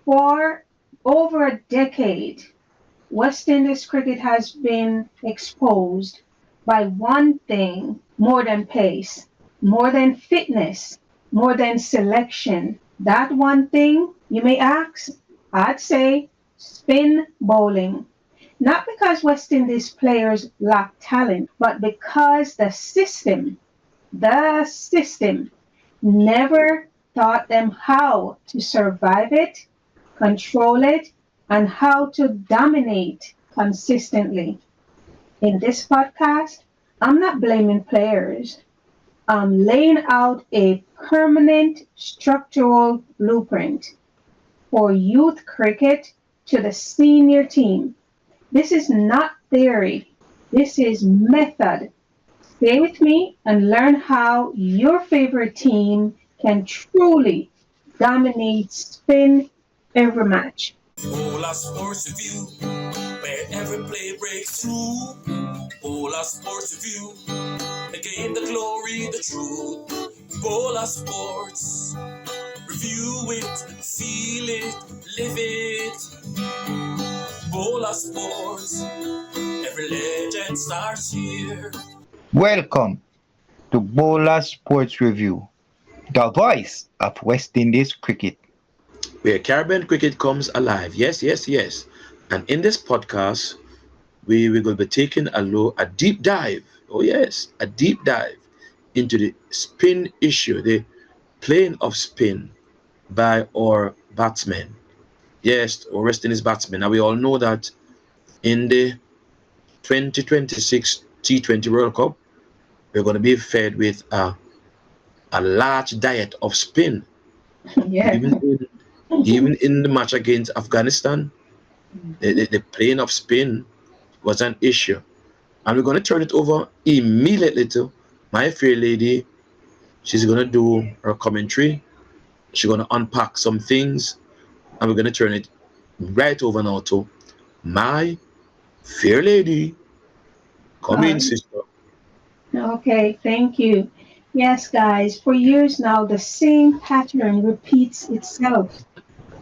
For over a decade, West Indies cricket has been exposed by one thing more than pace, more than fitness, more than selection. That one thing, you may ask, I'd say spin bowling. Not because West Indies players lack talent, but because the system never taught them how to survive it, control it, and how to dominate consistently. In this podcast, I'm not blaming players. I'm laying out a permanent structural blueprint for youth cricket to the senior team. This is not theory. This is method. Stay with me and learn how your favorite team can truly dominate spin every match. Bolas Sports Review, where every play breaks through. Bolas Sports Review, the game, the glory, the truth. Bolas Sports, review it, feel it, live it. Bolas Sports, every legend starts here. Welcome to Bolas Sports Review, the voice of West Indies cricket. Where Caribbean cricket comes alive. Yes, yes, yes. And in this podcast, we will be taking a deep dive. Oh, yes, a deep dive into the spin issue, the playing of spin by our batsmen. Yes, our West Indies batsmen. Now, we all know that in the 2026 T20 World Cup, we're going to be fed with a large diet of spin. Yeah. Even in, even in the match against Afghanistan, the playing of spin was an issue. And we're going to turn it over immediately to my fair lady. She's going to do her commentary. She's going to unpack some things. And we're going to turn it right over now to my fair lady. Come in, Um, sister. okay, thank you. Yes, guys, for years now, the same pattern repeats itself,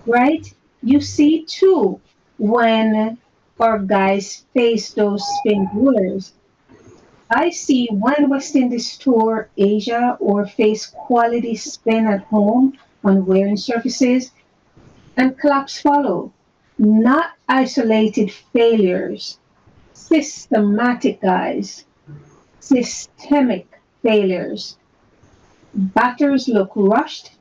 right? You see too when our guys face those spin bowlers. I see when West Indies tour Asia or face quality spin at home on wearing surfaces, and collapse follow. Not isolated failures, systematic guys, systemic failures. Batters look rushed,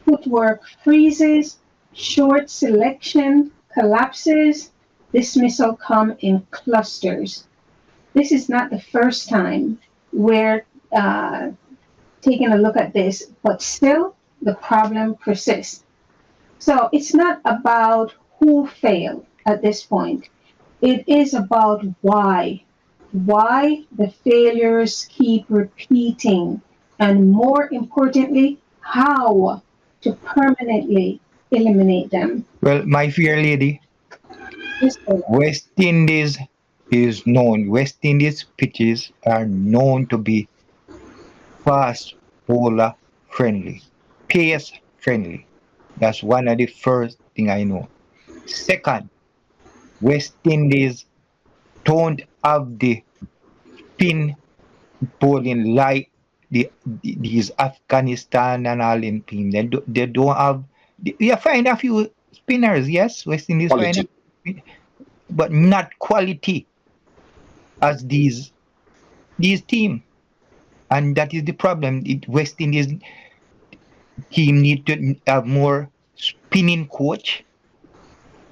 footwork freezes, short selection collapses, dismissal come in clusters. This is not the first time we're taking a look at this, but still the problem persists. So it's not about who failed at this point. It is about why. Why the failures keep repeating. And more importantly, how to permanently eliminate them. Well, my fair lady, Yes, sir. West Indies West Indies pitches are known to be fast bowler friendly, pace friendly. That's one of the first thing I know. Second, West Indies don't have the spin bowling like these Afghanistan and all them teams. They don't have. You find a few spinners, yes. West Indies find a Quality. few, but not quality as these team. And that is the problem. West Indies team need to have more spinning coach.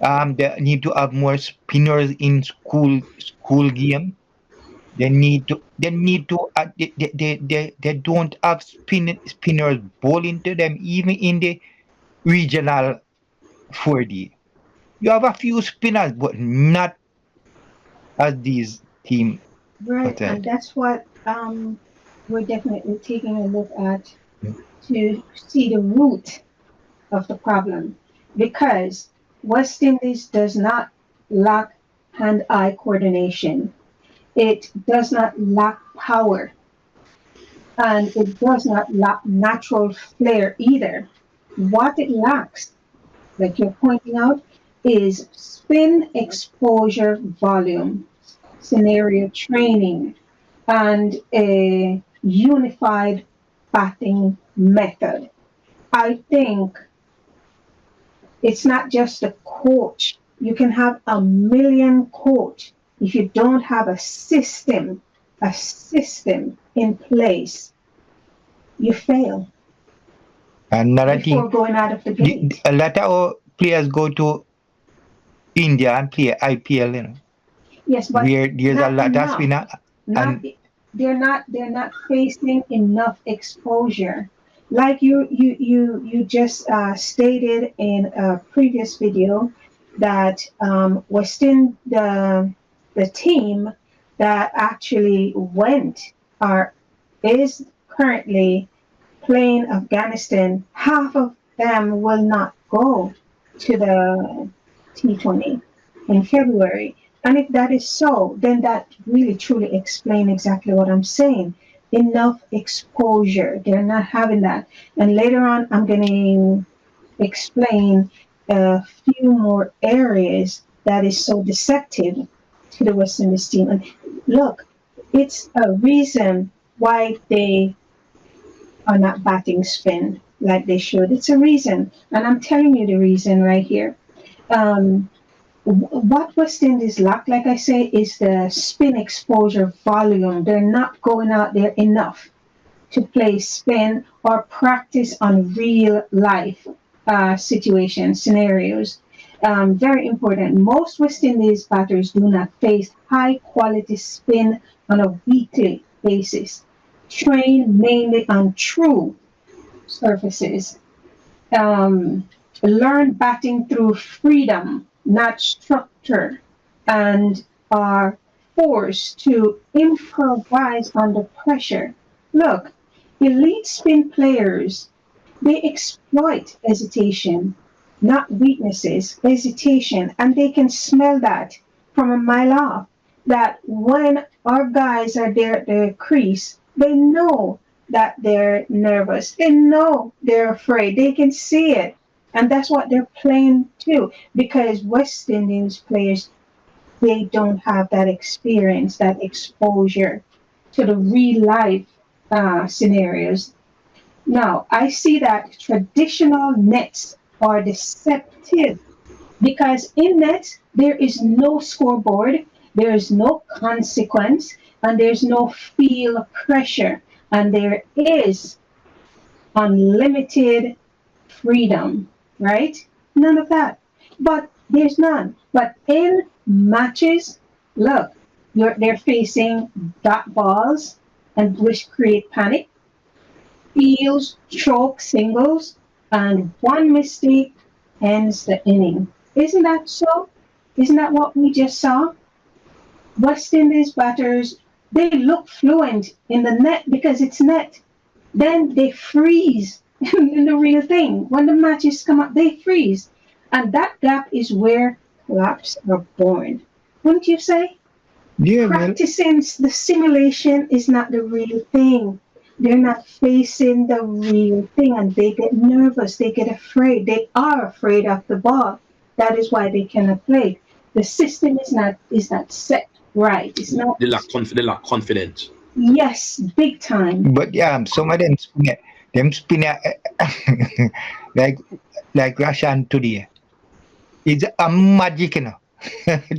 They need to have more spinners in school game. They don't have spinners bowling to them even in the regional 4D. You have a few spinners, but not as these team Right, and attend. that's what we're definitely taking a look at to see the root of the problem. Because West Indies does not lack hand eye coordination, it does not lack power, and it does not lack natural flair either. What it lacks like you're pointing out, is spin exposure volume, scenario training, and a unified batting method. I think it's not just a coach. You can have a million coach. If you don't have a system in place, you fail Another before thing, going out of the gate. a lot of our players go to India and play IPL, Yes, but where there's a not lot of enough. spinner, Not and they're not facing enough exposure. Like you just stated in a previous video that Westin the team that actually went or is currently playing Afghanistan, half of them will not go to the T20 in February. And if that is so, then that really truly explains exactly what I'm saying. Enough exposure. They're not having that. And later on, I'm going to explain a few more areas that is so deceptive to the West Indies team. And look, it's a reason why they are not batting spin like they should. It's a reason. And I'm telling you the reason right here. Um, what West Indies lack, like I say, is the spin exposure volume. They're not going out there enough to play spin or practice on real life situations, scenarios. Very important. Most West Indies batters do not face high quality spin on a weekly basis. Train mainly on true surfaces. Learn batting through freedom, not structure, and are forced to improvise under pressure. Look, elite spin players, they exploit hesitation, not weaknesses, hesitation, and they can smell that from a mile off. That when our guys are there at the crease, they know that they're nervous. They know they're afraid. They can see it. And that's what they're playing too. Because West Indians players, they don't have that experience, that exposure to the real life scenarios. Now, I see that traditional nets are deceptive because in net, there is no scoreboard, there is no consequence, and there's no feel pressure, and there is unlimited freedom, right? None of that. But there's none. But in matches, look, they're facing dot balls and which create panic, steals, choke singles, and one mistake ends the inning. Isn't that so? Isn't that what we just saw? West Indies batters, they look fluent in the net because it's net. Then they freeze in the real thing. When the matches come up, they freeze. And that gap is where collapse are born. Wouldn't you say? yeah, well, Practicing the simulation is not the real thing. They're not facing the real thing and they get nervous, they get afraid. They are afraid of the ball. That is why they cannot play. The system is not set right. It's not They lack confidence. yes, big time. but yeah, some of them spinner, like Russian today, it's a magic,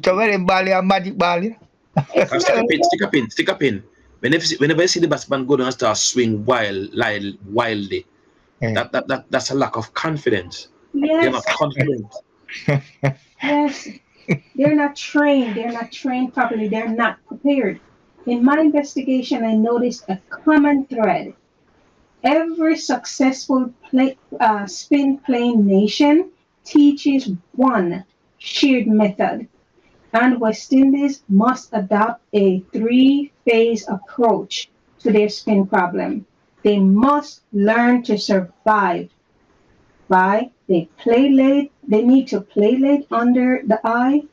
Some of them ball a magic ball, It's Stick not a pin, stick a pin, stick a pin. Whenever you see the batsman go down and start swing wildly, Eh, that's a lack of confidence. They're not yes, confident. yes. They're not trained. They're not trained properly. They're not prepared. In my investigation, I noticed a common thread. Every successful spin playing nation teaches one shared method, and West Indies must adopt a three-phase approach to their spin problem. They must learn to survive by they need to play late under the eye,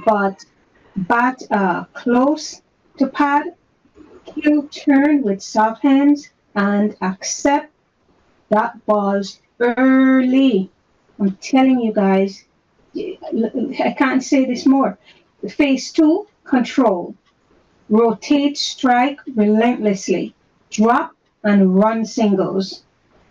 but bat close to pad, kill turn with soft hands, and accept that balls early. I'm telling you guys, I can't say this more. Phase two, control. Rotate, strike relentlessly. Drop and run singles.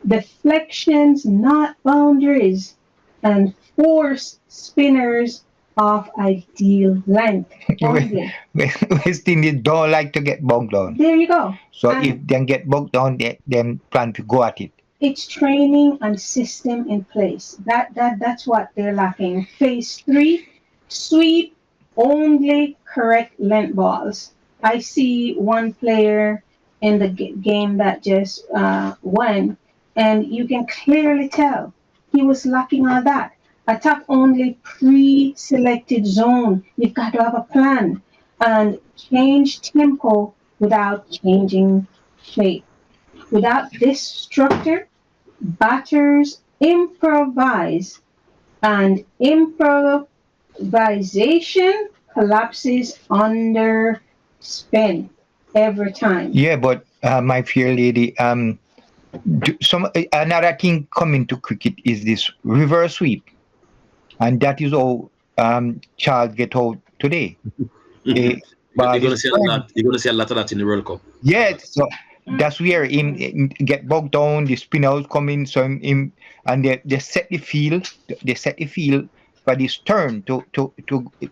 Deflections, not boundaries. And force spinners off ideal length only. West Indies don't like to get bogged down. There you go. So And if they get bogged down, they then plan to go at it. it's training and system in place. That's what they're lacking. Phase three, sweep only correct length balls. I see one player in the game that just won, and you can clearly tell he was lacking all that. Attack only pre-selected zone. You've got to have a plan and change tempo without changing shape. Without this structure, batters improvise, and improvisation collapses under spin every time. Yeah, but my fair lady, some another thing coming to cricket is this reverse sweep, and that is how Charles get out today. A You're ball gonna is see a turned. lot. You're gonna see a lot of that in the World Cup. Yes, so that's where him get bogged down. The spinners coming, so him and they set the field. They set the field for this turn to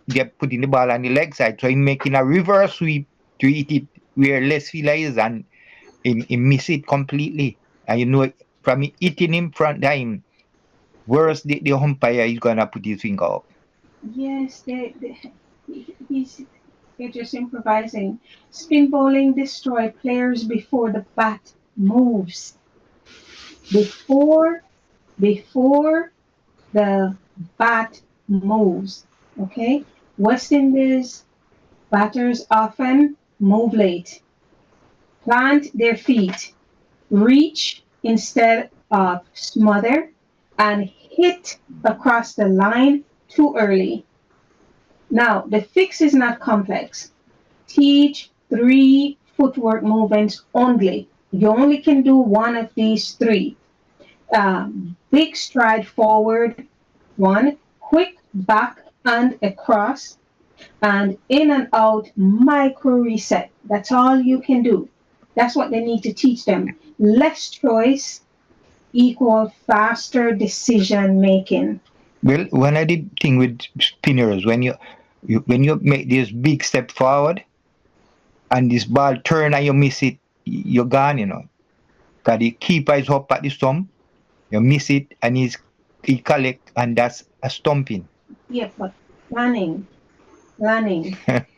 get putting the ball on the leg side. So him making a reverse sweep to hit it where less fielder is, and him miss it completely. And you know, from hitting him front time, worse the umpire is gonna put his finger up. Yes, he's they're just improvising. Spin bowling destroy players before the bat moves. Before before the bat moves. Okay? West Indies batters often move late, plant their feet, reach instead of smother, and hit across the line too early. Now, the fix is not complex. Teach three footwork movements only. You only can do one of these three. Big stride forward, one, quick back and across, and in and out micro reset. That's all you can do. That's what they need to teach them. Less choice equal faster decision making. Well, when I did thing with spinners, when you make this big step forward and this ball turn and you miss it, you're gone. You know, cause the keeper is up at the stump, you miss it and he collect, and that's a stumping. Yeah, but planning,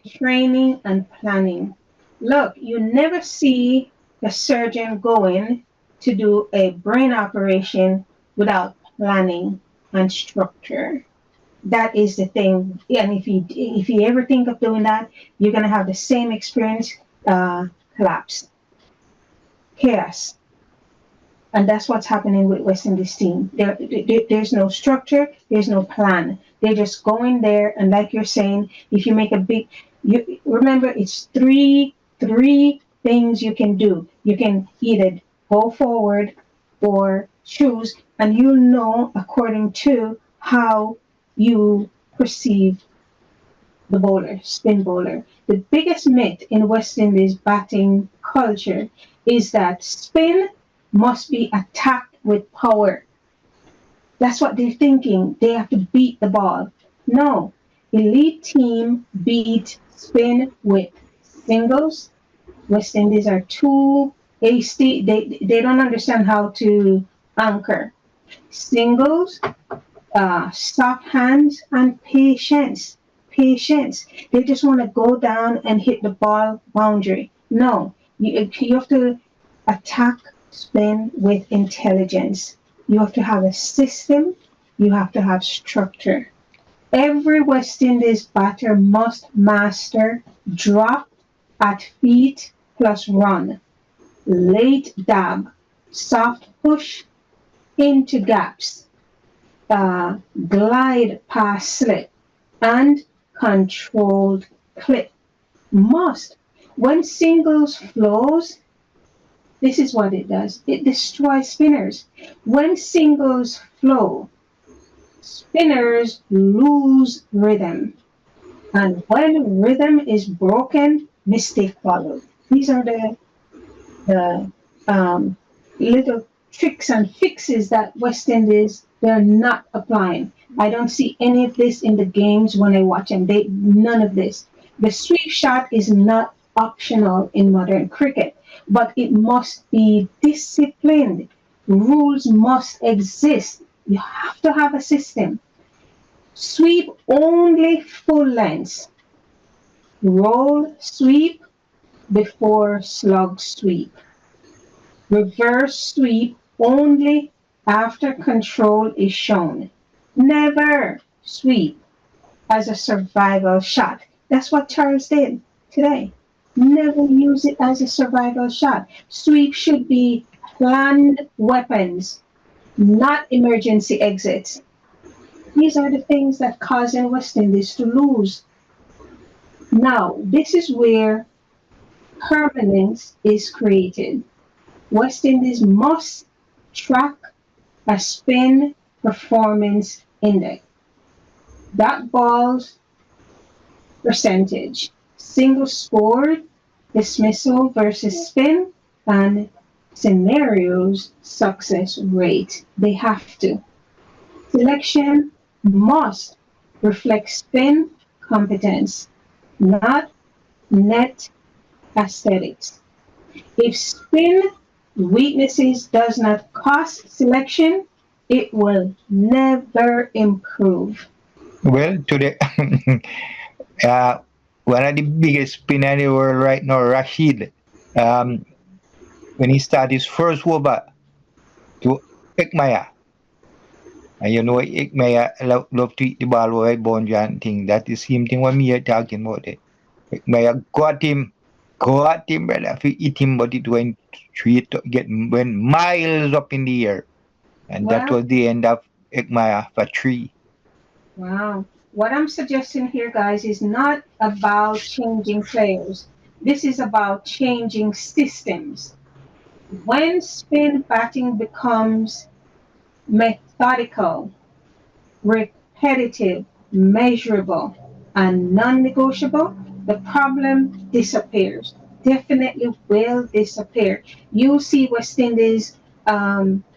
training and planning. Look, you never see the surgeon going to do a brain operation without planning and structure. That is the thing. And if you ever think of doing that, you're gonna have the same experience, collapse, chaos. And that's what's happening with West Indies team. There's no structure, there's no plan. They're just going there, and like you're saying, if you make a big, you remember it's three things you can do. You can either go forward or choose, and you'll know according to how you perceive the bowler, spin bowler. The biggest myth in West Indies batting culture is that spin must be attacked with power. That's what they're thinking. They have to beat the ball. No. Elite team beat spin with singles. West Indies are too hasty. They don't understand how to anchor. Singles, soft hands, and patience. Patience. They just want to go down and hit the ball boundary. No, you have to attack spin with intelligence. You have to have a system. You have to have structure. Every West Indies batter must master drop at feet plus run, late dab, soft push into gaps, glide past slip, and controlled clip. Must. When singles flows, this is what it does. It destroys spinners. When singles flow, Spinners lose rhythm. And when rhythm is broken, mistake follows. These are the little tricks and fixes that West Indies they're not applying. I don't see any of this in the games when I watch them. They none of this. The sweep shot is not optional in modern cricket, but it must be disciplined. Rules must exist. You have to have a system. Sweep only full lengths. Roll sweep before slug sweep. Reverse sweep only after control is shown. Never sweep as a survival shot. That's what Charles did today. Never use it as a survival shot. Sweep should be planned weapons, not emergency exits. These are the things that cause West Indies to lose. Now, this is where permanence is created. West Indies must track a spin performance index. Dot balls percentage, single scored, dismissal versus spin, and scenarios success rate. They have to. Selection must reflect spin competence, not net aesthetics. If spin weaknesses does not cost selection, it will never improve. Well, today, uh, one of the biggest spinner in the world right now, Rashid, um, when he started his first over to Ekmaya, and you know Ekmaya love to eat the ball over boundary and thing. That is the same thing what me are talking about it. Ekmaya got him, brother. If you eat him, but it went straight, went miles up in the air. And that Well, was the end of Ekmaya for three. wow. What I'm suggesting here, guys, is not about changing players. This is about changing systems. When spin batting becomes methodical, repetitive, measurable, and non negotiable, the problem disappears. Definitely will disappear. You see West Indies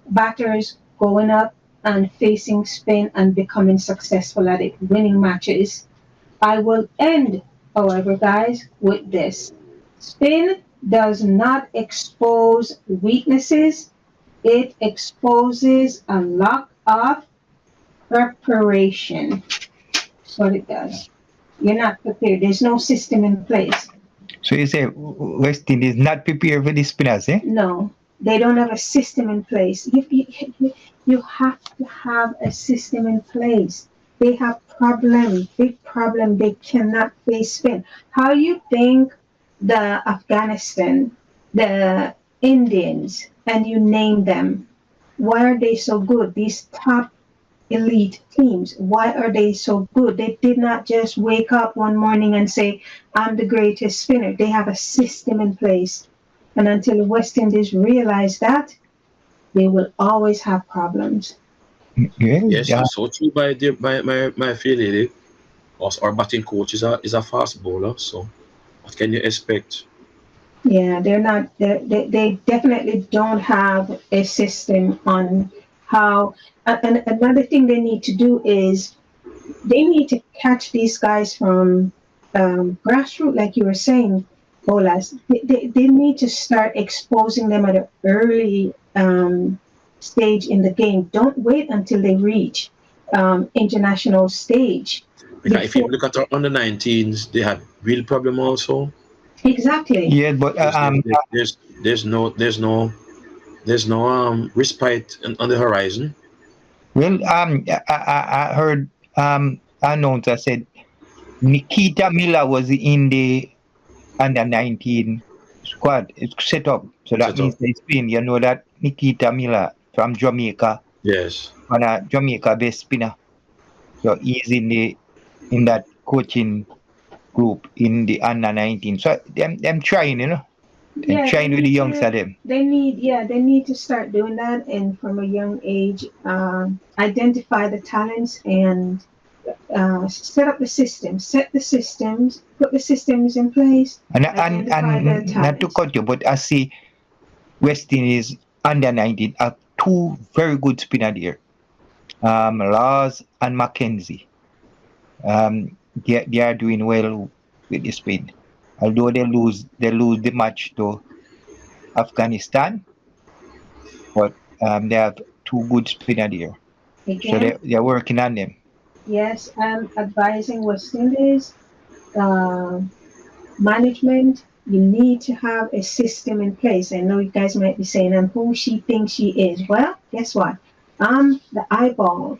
batters going up and facing spin and becoming successful at it, winning matches. I will end, however, guys, with this. Spin does not expose weaknesses, it exposes a lack of preparation. That's what it does. You're not prepared. There's no system in place. So you say West Indies not prepared for the spinners, eh? No, they don't have a system in place. You have to have a system in place. They have problem, big problem. They cannot face spin. How you think the Afghanistan, the Indians, and you name them, why are they so good? These top elite teams. Why are they so good? They did not just wake up one morning and say, I'm the greatest spinner. They have a system in place. And until the West Indies realize that, they will always have problems. Yeah, Yes, yeah. you're so true my fair lady. Our batting coach is a fast bowler, so what can you expect? Yeah, they're not, they definitely don't have a system on how. And another thing they need to do is they need to catch these guys from grassroots, like you were saying, Bolas. They need to start exposing them at an early stage in the game. Don't wait until they reach international stage Because if you before. look at our under 19s, they had real problem also. Exactly. Yes, but There's there's no respite on the horizon. well, I heard announcer said Nikita Miller was in the under 19 squad. It's set up, so that Set means up. they Spain. You know that Nikita Miller from Jamaica, Yes. and a Jamaica best spinner. So he's in that coaching group in the under 19. So them trying, you know. and Yeah, train with the youngster them. they need to start doing that, and from a young age, identify the talents and set up the system, set the systems, put the systems in place, identify the And not to talents. cut you, but I see West Indies under 19 have two very good spinner there. Laws and Mackenzie. They are doing well with the spin. Although they lose the match to Afghanistan, but they have two good spinner there. So Again, they're working on them. yes, I'm advising West Indies uh, management. You need to have a system in place. I know you guys might be saying, and who she thinks she is. Well, guess what? I'm the eyeball.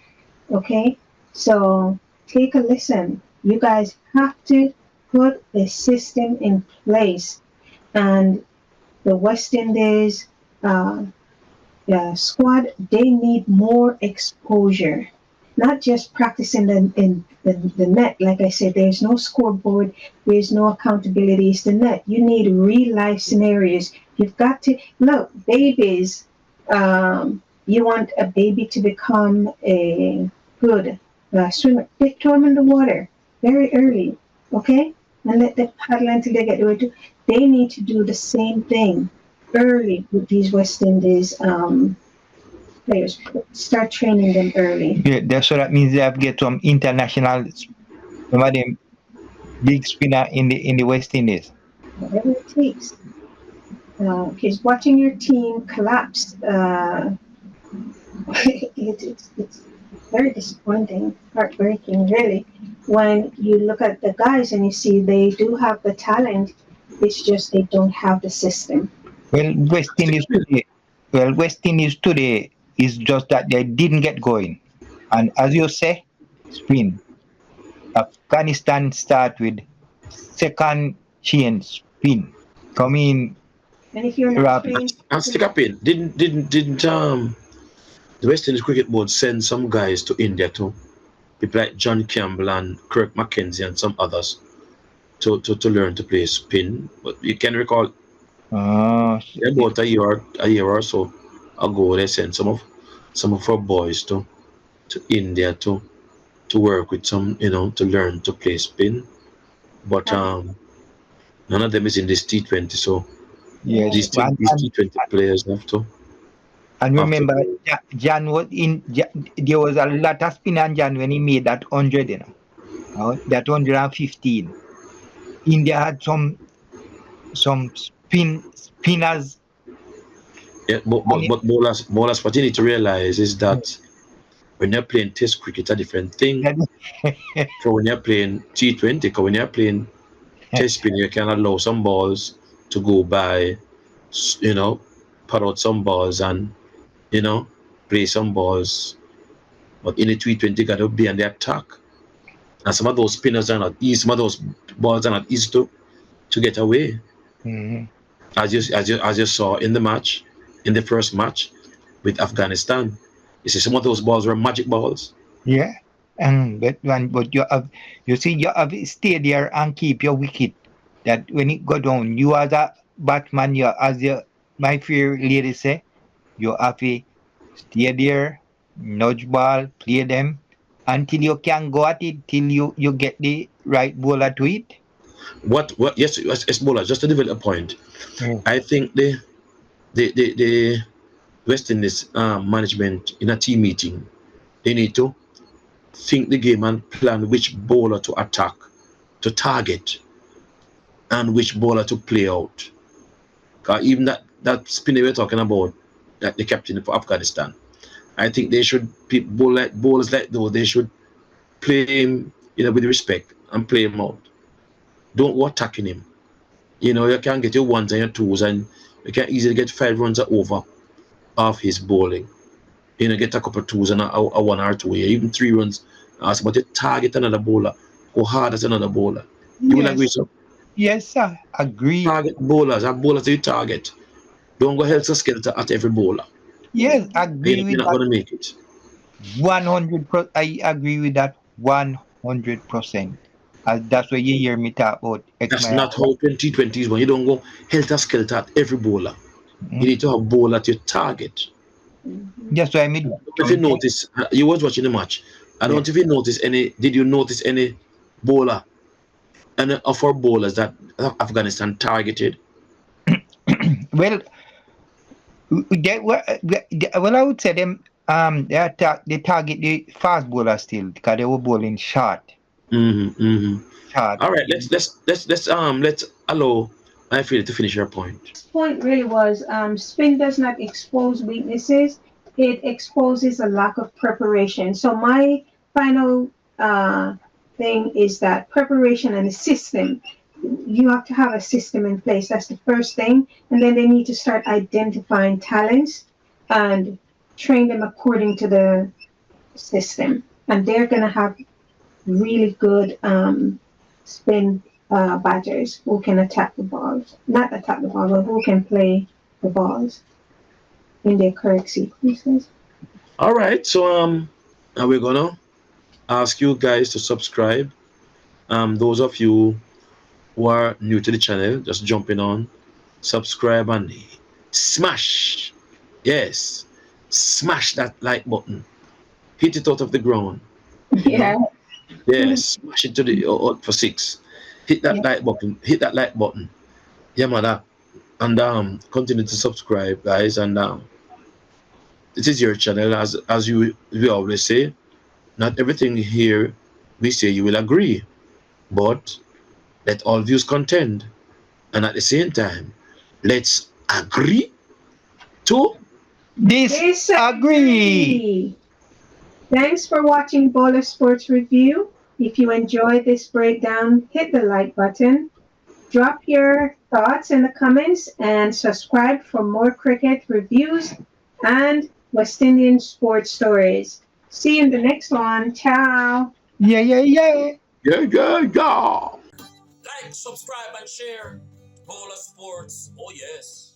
Okay, so take a listen. You guys have to put a system in place, and the West Indies uh, squad, they need more exposure, not just practicing the net. Like I said, there's no scoreboard, there's no accountability. It's the net. You need real life scenarios. You've got to look, babies. You want a baby to become a good swimmer. They throw them in the water very early, okay? And let them paddle until they get to it. They need to do the same thing early with these West Indies players. Start training them early. Yeah, so that means they have get some international, some of them big spinner in the West Indies. Whatever it takes. Because watching your team collapse, it's very disappointing, heartbreaking, really. When you look at the guys and you see they do have the talent, it's just they don't have the system. Well, West Indies today, West Indies today is just that they didn't get going. And as you say, spin. Afghanistan start with second chain spin. Come in And if you're not rapid. trained, And stick up in. Didn't the West Indies Cricket Board send some guys to India too? People like John Campbell and Kirk Mackenzie and some others to learn to play spin. But you can recall Uh, about a year or so ago they sent some of our boys to India to work with some to learn to play spin. But have, none of them is in this T20, so yes, yeah, these T20 players and have to remember, go. Jan was there was a lot of spin on Jan when he made that 100, that 115. India had some spinners. Yeah, but Bolas, what you need to realize is that when you're playing Test cricket, a different thing from when you're playing T20. Because when you're playing Test spin, you can allow some balls to go by, s- you know, put out some balls and you know play some balls. But in the T20, you got to be on the attack, and some of those spinners are not easy. Some of those balls are not easy to get away. Mhm. As you saw in the match, in the first match with Afghanistan, you see some of those balls were magic balls. Yeah, and but you see you have to stay there and keep your wicket. That when it go down, you as a batsman, you as your my fair lady say, you have to stay there, nudge ball, play them until you can go at it till you get the right bowler to it. What? Yes, Bola. Just to develop a point, Mm. I think the West Indies management in a team meeting, they need to think the game and plan which bowler to attack, to target, and which bowler to play out. 'Cause even that spinner we're talking about, that the captain for Afghanistan, I think they should bowlers like those. They should play him, with respect and play him out. Don't go attacking him. You can get your ones and your twos, and you can easily get 5 runs or over off his bowling. Get a couple of twos and a one or two, even 3 runs. But you target another bowler, go hard as another bowler. You will agree, Yes, sir? yes, sir. Agree. Target bowlers, have bowlers that you target. Don't go helter skelter at every bowler. Yes, agree You're with not that. going to make it. 100. I agree with that 100%. That's where you hear me talk about That's Ekmaya. not how 2020 is when you don't go helter skelter at every bowler. You Mm. need to have ball at your target. Mhm. That's why I mean, If you notice, you was watching the match. I yeah. don't know if you notice any. Did you notice any bowler, any of our bowlers that Afghanistan targeted? Well, they were, well, I would say them, they target the fast bowler still because they were bowling short, Mm-hmm, mm-hmm. short. All right, let's allow my friend to finish her point. Point really was spin does not expose weaknesses, it exposes a lack of preparation. So, my final thing is that preparation and a system. You have to have a system in place. That's the first thing. And then they need to start identifying talents and train them according to the system. And they're going to have really good spin batters who can attack the balls. Not attack the ball, but who can play the balls in their correct sequences. All right, so now we're gonna ask you guys to subscribe. Those of you who are new to the channel, just jumping on, subscribe and smash, yes, smash that like button, hit it out of the ground, you Yeah. know, yes, smash it to the for six, hit that Yeah. like button, yeah, man, and continue to subscribe, guys, and this is your channel, as you we always say. Not everything here we say you will agree, but let all views contend, and at the same time, let's agree to. Disagree. Disagree. Thanks for watching Bolas Sports Review. If you enjoyed this breakdown, hit the like button, drop your thoughts in the comments, and subscribe for more cricket reviews and West Indian sports stories. See you in the next one. Ciao. Yeah, yeah, yeah. Yeah, yeah, yeah. Like, subscribe, and share. Bola Sports. Oh, yes.